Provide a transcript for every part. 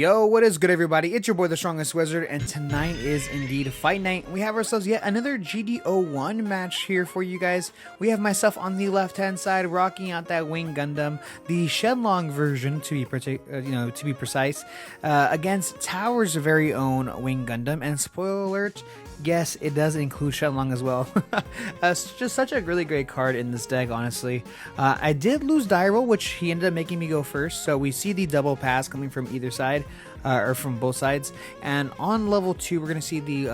Yo, what is good everybody? It's your boy the Strongest Wizard, and tonight is indeed fight night. We have ourselves yet another GD01 match here for you guys. We have myself on the left hand side rocking out that Wing Gundam, the Shenlong version to be precise, against Tower's very own Wing Gundam. And spoiler alert, yes, it does include Shenlong as well. It's just such a really great card in this deck, honestly. I did lose die roll, which he ended up making me go first, so we see the double pass coming from either side. Or from both sides, and on level 2 we're gonna see the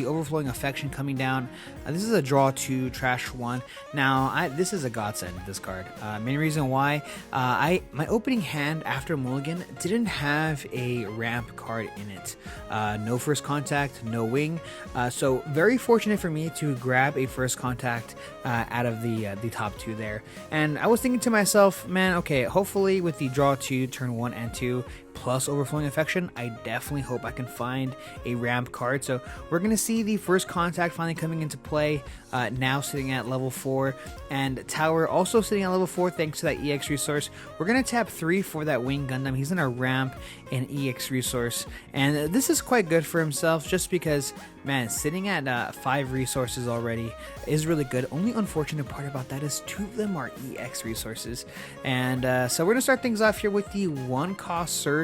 overflowing affection coming down. This is a draw 2 trash 1. Now this is a godsend, this card. Main reason why, my opening hand after Mulligan didn't have a ramp card in it. No first contact, no wing, so very fortunate for me to grab a first contact out of the top 2 there. And I was thinking to myself, man, okay, hopefully with the draw 2 turn 1 and 2 plus overflowing affection, I definitely hope I can find a ramp card. So we're gonna see the first contact finally coming into play, now sitting at level 4, and Tower also sitting at level 4 thanks to that EX resource. We're gonna tap 3 for that Wing Gundam. He's gonna ramp an EX resource, and this is quite good for himself just because, man, sitting at 5 resources already is really good. Only unfortunate part about that is 2 of them are EX resources. And so we're gonna start things off here with the 1-cost search.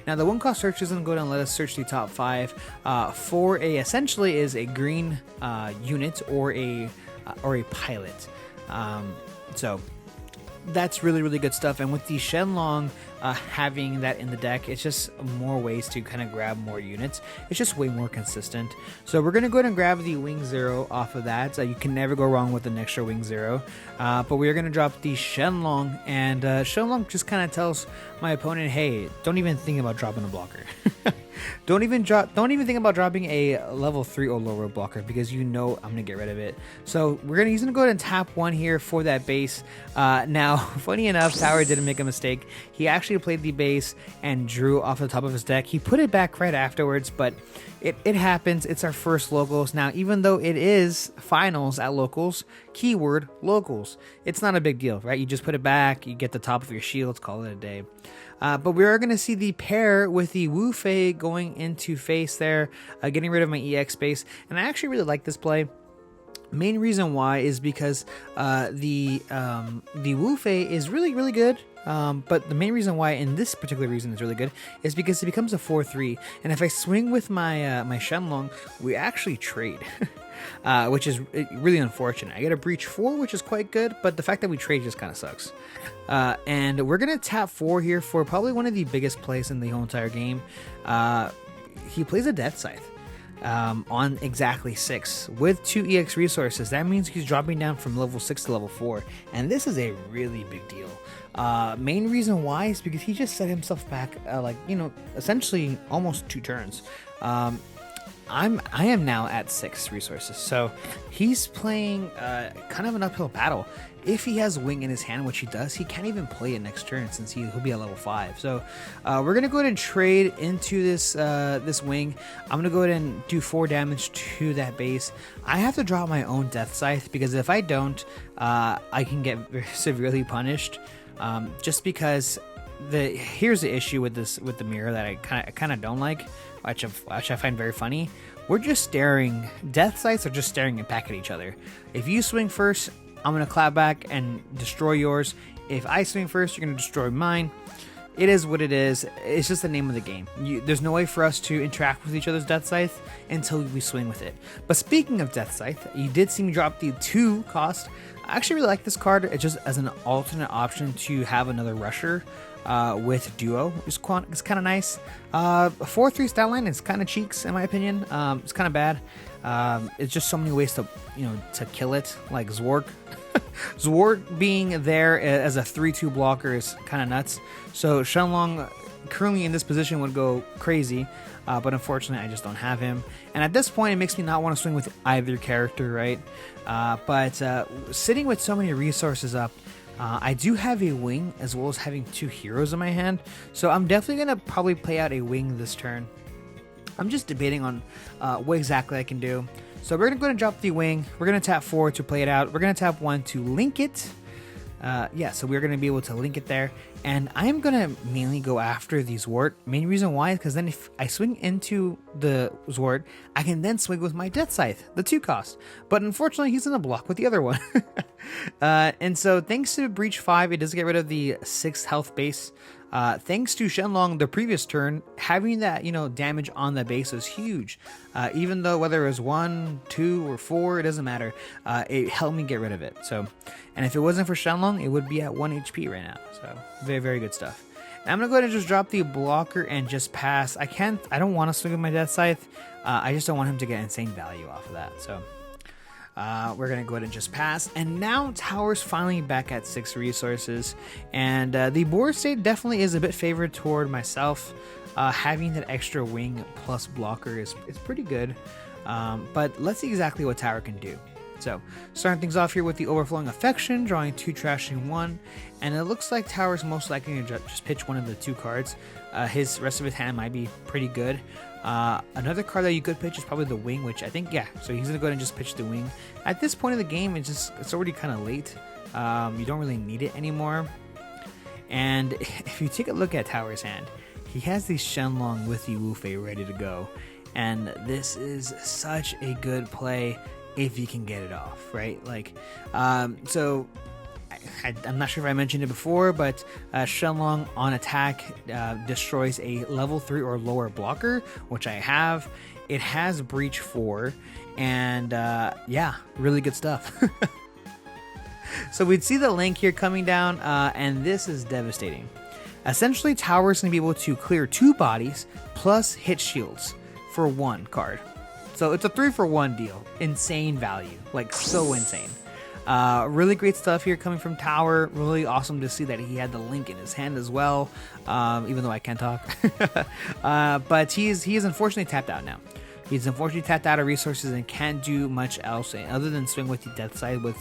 Now the 1-cost search isn't going to let us search the top 5 for essentially is a green unit or a pilot. So that's really good stuff. And with the Shenlong having that in the deck, it's just more ways to kind of grab more units. It's just way more consistent. So we're gonna go ahead and grab the Wing Zero off of that. You can never go wrong with an extra Wing Zero. But we are gonna drop the Shenlong, and Shenlong just kind of tells my opponent, hey, don't even think about dropping a blocker. Don't even think about dropping a level 3 or lower blocker, because you know I'm gonna get rid of it. So he's gonna go ahead and tap 1 here for that base. Now, funny enough, Tower didn't make a mistake. He actually played the base and drew off the top of his deck. He put it back right afterwards, but it happens. It's our first locals. Now, even though it is finals at locals, keyword locals, it's not a big deal, right? You just put it back, you get the top of your shields, call it a day. But we are going to see the pair with the Wufei going into face there, getting rid of my EX base. And I actually really like this play. Main reason why is because the Wufei is really good. But the main reason why, and this particular reason is really good, is because it becomes a 4-3. And if I swing with my my Shenlong, we actually trade. Which is really unfortunate. I get a breach 4, which is quite good, but the fact that we trade just kind of sucks. And we're gonna tap 4 here for probably one of the biggest plays in the whole entire game. He plays a Deathscythe on exactly 6 with 2 EX resources. That means he's dropping down from level 6 to level 4, and this is a really big deal. Main reason why is because he just set himself back essentially almost 2 turns. I am now at 6 resources, so he's playing kind of an uphill battle. If he has Wing in his hand, which he does, he can't even play it next turn since he'll be at level 5. So we're gonna go ahead and trade into this this Wing. I'm gonna go ahead and do 4 damage to that base. I have to drop my own Deathscythe, because if I don't, I can get severely punished. Just because here's the issue with the mirror that I kind of don't like, which I find very funny. We're just staring. Deathscythes are just staring back at each other. If you swing first, I'm gonna clap back and destroy yours. If I swing first, you're gonna destroy mine. It is what it is. It's just the name of the game. There's no way for us to interact with each other's Deathscythe until we swing with it. But speaking of Deathscythe, you did see me drop the 2 cost. I actually really like this card. It's just as an alternate option to have another rusher with Duo. It's kind of nice. 4-3 stat line is kind of cheeks in my opinion. It's kind of bad. It's just so many ways to kill it, like Zowort. Zowort being there as a 3-2 blocker is kind of nuts. So Shenlong currently in this position would go crazy, but unfortunately I just don't have him. And at this point it makes me not want to swing with either character, right? But sitting with so many resources up, I do have a Wing as well as having 2 heroes in my hand, so I'm definitely going to probably play out a Wing this turn. I'm just debating on what exactly I can do. So we're going to go ahead and drop the Wing. We're going to tap 4 to play it out. We're going to tap 1 to link it. Yeah, so we're going to be able to link it there. And I'm gonna mainly go after the Zowort. Main reason why is because then if I swing into the Zowort, I can then swing with my Deathscythe, the 2 cost. But unfortunately, he's in a block with the other one. And so thanks to Breach 5, it does get rid of the 6th health base. Thanks to Shenlong, the previous turn, having that, damage on the base was huge. Even though whether it was 1, 2, or 4, it doesn't matter. It helped me get rid of it. So, and if it wasn't for Shenlong, it would be at 1 HP right now. So, very, very good stuff. Now, I'm going to go ahead and just drop the blocker and just pass. I don't want to swing with my Deathscythe. I just don't want him to get insane value off of that. So, we're going to go ahead and just pass. And now Tower's finally back at 6 resources. And the board state definitely is a bit favored toward myself. Having that extra wing plus blocker is pretty good. But let's see exactly what Tower can do. So, starting things off here with the Overflowing Affection, drawing 2, trashing 1. And it looks like Tower's most likely to just pitch one of the 2 cards. His rest of his hand might be pretty good. Another card that you could pitch is probably the wing, which I think, yeah, so he's going to go ahead and just pitch the wing. At this point of the game, it's already kind of late. You don't really need it anymore. And if you take a look at Tower's hand, he has the Shenlong with the Wufei ready to go. And this is such a good play if you can get it off, right? Like, so I'm not sure if I mentioned it before, but Shenlong on attack destroys a level 3 or lower blocker, which I have. It has Breach 4, and yeah, really good stuff. So we'd see the link here coming down, and this is devastating. Essentially, Tower's going to be able to clear 2 bodies plus hit shields for 1 card. So it's a 3-for-1 deal. Insane value, like so insane. Really great stuff here coming from Tower. Really awesome to see that he had the link in his hand as well, even though I can't talk. But he is unfortunately tapped out now. He's unfortunately tapped out of resources and can't do much else other than swing with the Deathscythe,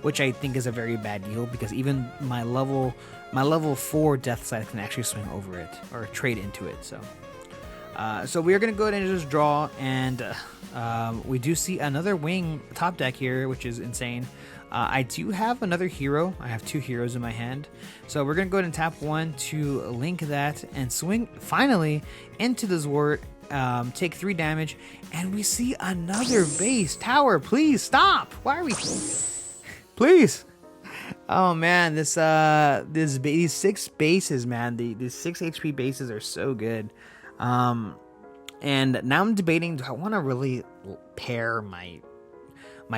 which I think is a very bad deal because even my level 4 Deathscythe can actually swing over it or trade into it. So we are going to go ahead and just draw, and we do see another wing top deck here, which is insane. I do have another hero. I have 2 heroes in my hand. So we're going to go ahead and tap 1 to link that and swing finally into the Zowort, take 3 damage, and we see another base. Tower, please stop. Why are we... Please. Oh man, these 6 bases, man. These 6 HP bases are so good. And now I'm debating, do I want to really pair my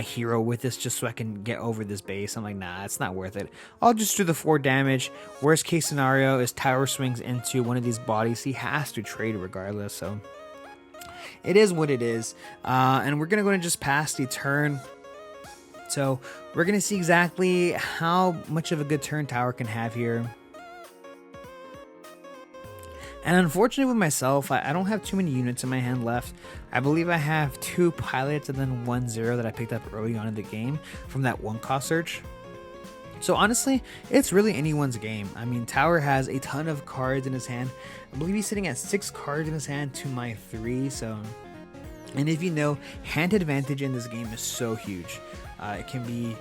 hero with this just so I can get over this base? I'm like, nah, it's not worth it. I'll just do the 4 damage. Worst case scenario is Tower swings into one of these bodies. He has to trade regardless, so it is what it is. And we're gonna go and just pass the turn. So we're gonna see exactly how much of a good turn Tower can have here. And unfortunately with myself, I don't have too many units in my hand left. I believe I have 2 pilots and then 1 0 that I picked up early on in the game from that 1 cost search. So honestly, it's really anyone's game. I mean, Tower has a ton of cards in his hand. I believe he's sitting at 6 cards in his hand to my 3. So, and if you know, hand advantage in this game is so huge. It can be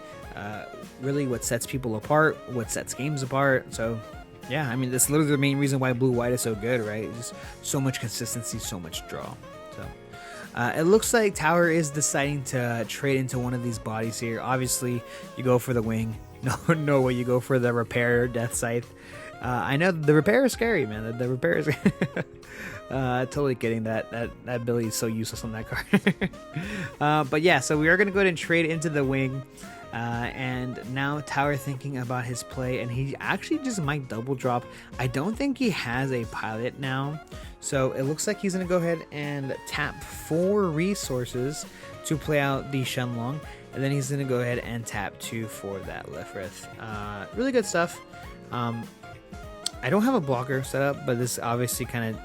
really what sets people apart, what sets games apart. So yeah, I mean, that's literally the main reason why blue-white is so good, right? Just so much consistency, so much draw. So it looks like Tower is deciding to trade into one of these bodies here. Obviously, you go for the wing. No way you go for the repair Deathscythe. I know the repair is scary, man. The repair is... totally kidding. That ability is so useless on that card. But yeah, so we are going to go ahead and trade into the wing. And now Tower thinking about his play, and he actually just might double drop. I don't think he has a pilot now, so it looks like he's going to go ahead and tap 4 resources to play out the Shenlong, and then he's going to go ahead and tap 2 for that Lfrith. Really good stuff. I don't have a blocker set up, but this obviously kind of,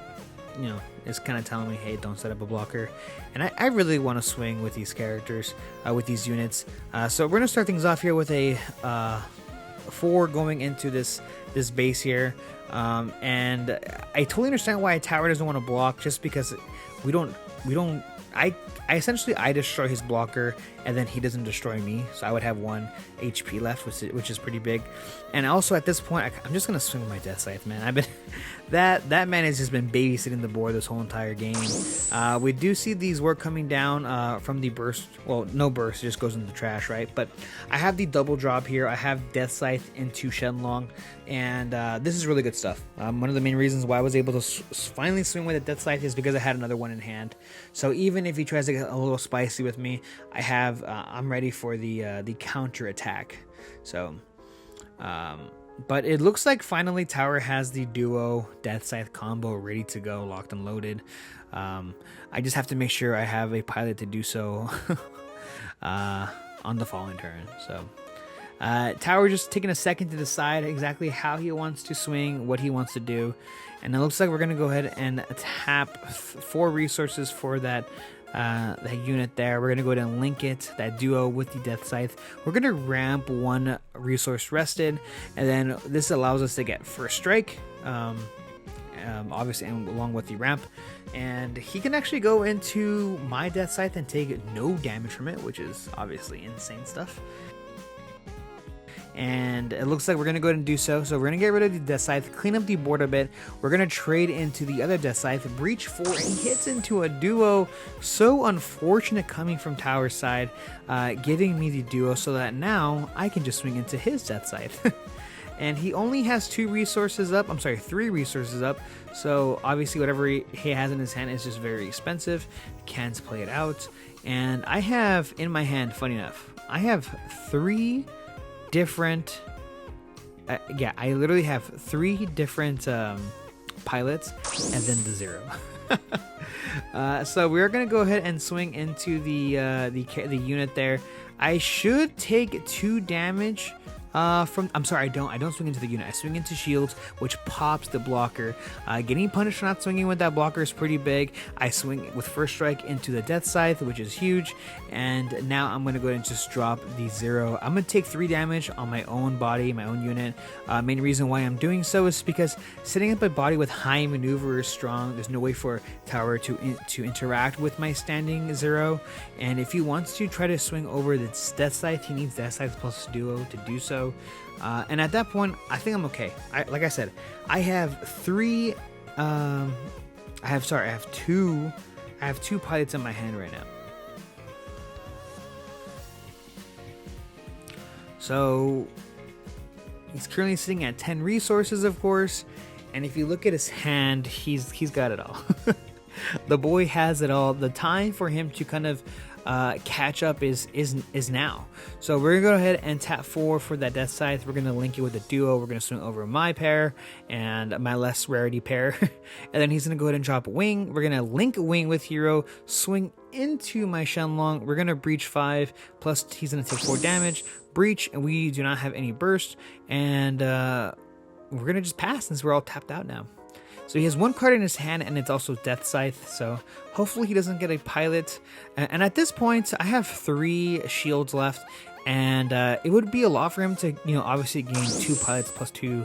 it's kind of telling me, hey, don't set up a blocker. And I really want to swing with these characters, with these units. So we're going to start things off here with a 4 going into this base here. And I totally understand why Tower doesn't want to block, just because I essentially destroy his blocker, and then he doesn't destroy me, so I would have 1 HP left, which is pretty big. And also at this point, I'm just gonna swing with my Deathscythe, man. I've been that man has just been babysitting the board this whole entire game. We do see these work coming down from the burst. Well, no burst, it just goes into the trash, right? But I have the double drop here. I have Deathscythe into Shenlong, and this is really good stuff. One of the main reasons why I was able to finally swing with a Deathscythe is because I had another one in hand. So even if he tries to get a little spicy with me, I'm ready for the counter attack. So, but it looks like finally Tower has the duo Deathscythe combo ready to go, locked and loaded. I just have to make sure I have a pilot to do so on the following turn. So Tower just taking a second to decide exactly how he wants to swing, what he wants to do. And it looks like we're going to go ahead and tap 4 resources for that unit there. We're going to go ahead and link it, that duo, with the Deathscythe. We're going to ramp 1 resource rested, and then this allows us to get first strike, obviously, and along with the ramp. And he can actually go into my Deathscythe and take no damage from it, which is obviously insane stuff. And it looks like we're going to go ahead and do so. So we're going to get rid of the Deathscythe, clean up the board a bit. We're going to trade into the other Deathscythe, breach 4, and he hits into a duo. So unfortunate coming from Tower's side, giving me the duo so that now I can just swing into his Deathscythe. And he only has 3 resources up. So obviously whatever he has in his hand is just very expensive. Can't play it out. And I have in my hand, funny enough, I have 3 different I literally have 3 different pilots and then the 0. So we're gonna go ahead and swing into the unit there. I should take 2 damage I'm sorry, I don't swing into the unit. I swing into shields, which pops the blocker. Getting punished for not swinging with that blocker is pretty big. I swing with first strike into the Deathscythe, which is huge. And now I'm going to go ahead and just drop the 0. I'm going to take 3 damage on my own body, my own unit. Main reason why I'm doing so is because setting up a body with high maneuver is strong. There's no way for Tower to interact with my standing 0. And if he wants to try to swing over the Deathscythe, he needs Deathscythe plus duo to do so. And at that point, I think I'm okay. Like I said, I have 2 pilots in my hand right now. So he's currently sitting at 10 resources, of course. And if you look at his hand, he's got it all. The boy has it all. The time for him to kind of catch up is now. So we're gonna go ahead and tap 4 for that Deathscythe. We're gonna link it with a duo. We're gonna swing over my pair and my less rarity pair. And then he's gonna go ahead and drop a wing. We're gonna link a wing with Heero, swing into my Shenlong. We're gonna breach 5, plus he's gonna take 4 damage. Breach, and we do not have any burst. And we're gonna just pass since we're all tapped out now. So he has 1 card in his hand, and it's also Deathscythe, so hopefully he doesn't get a pilot. And at this point, I have 3 shields left, and it would be a lot for him to, obviously gain 2 pilots plus 2...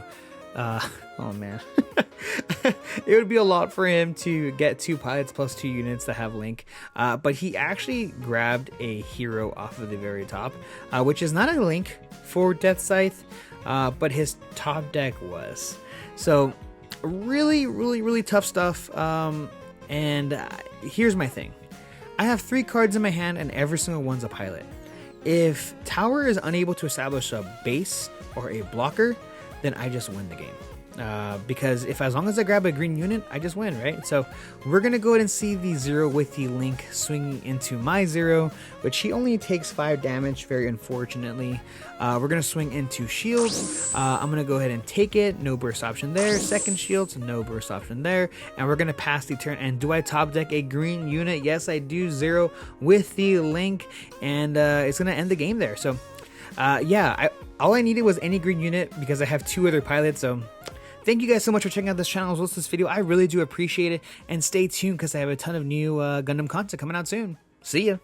oh man. It would be a lot for him to get 2 pilots plus 2 units that have Link. But he actually grabbed a Heero off of the very top, which is not a Link for Deathscythe, but his top deck was. So... really tough stuff. And here's my thing. I have 3 cards in my hand and every single one's a pilot. If Tower is unable to establish a base or a blocker, then I just win the game. Because as long as I grab a green unit, I just win, right? So we're gonna go ahead and see the 0 with the Link swinging into my 0, which he only takes 5 damage, very unfortunately. We're gonna swing into shields. I'm gonna go ahead and take it, no burst option there. Second shields, no burst option there. And we're gonna pass the turn. And do I top deck a green unit? Yes, I do. 0 with the Link, and it's gonna end the game there. So yeah, all I needed was any green unit because I have 2 other pilots. So thank you guys so much for checking out this channel as well as this video. I really do appreciate it. And stay tuned because I have a ton of new Gundam content coming out soon. See ya.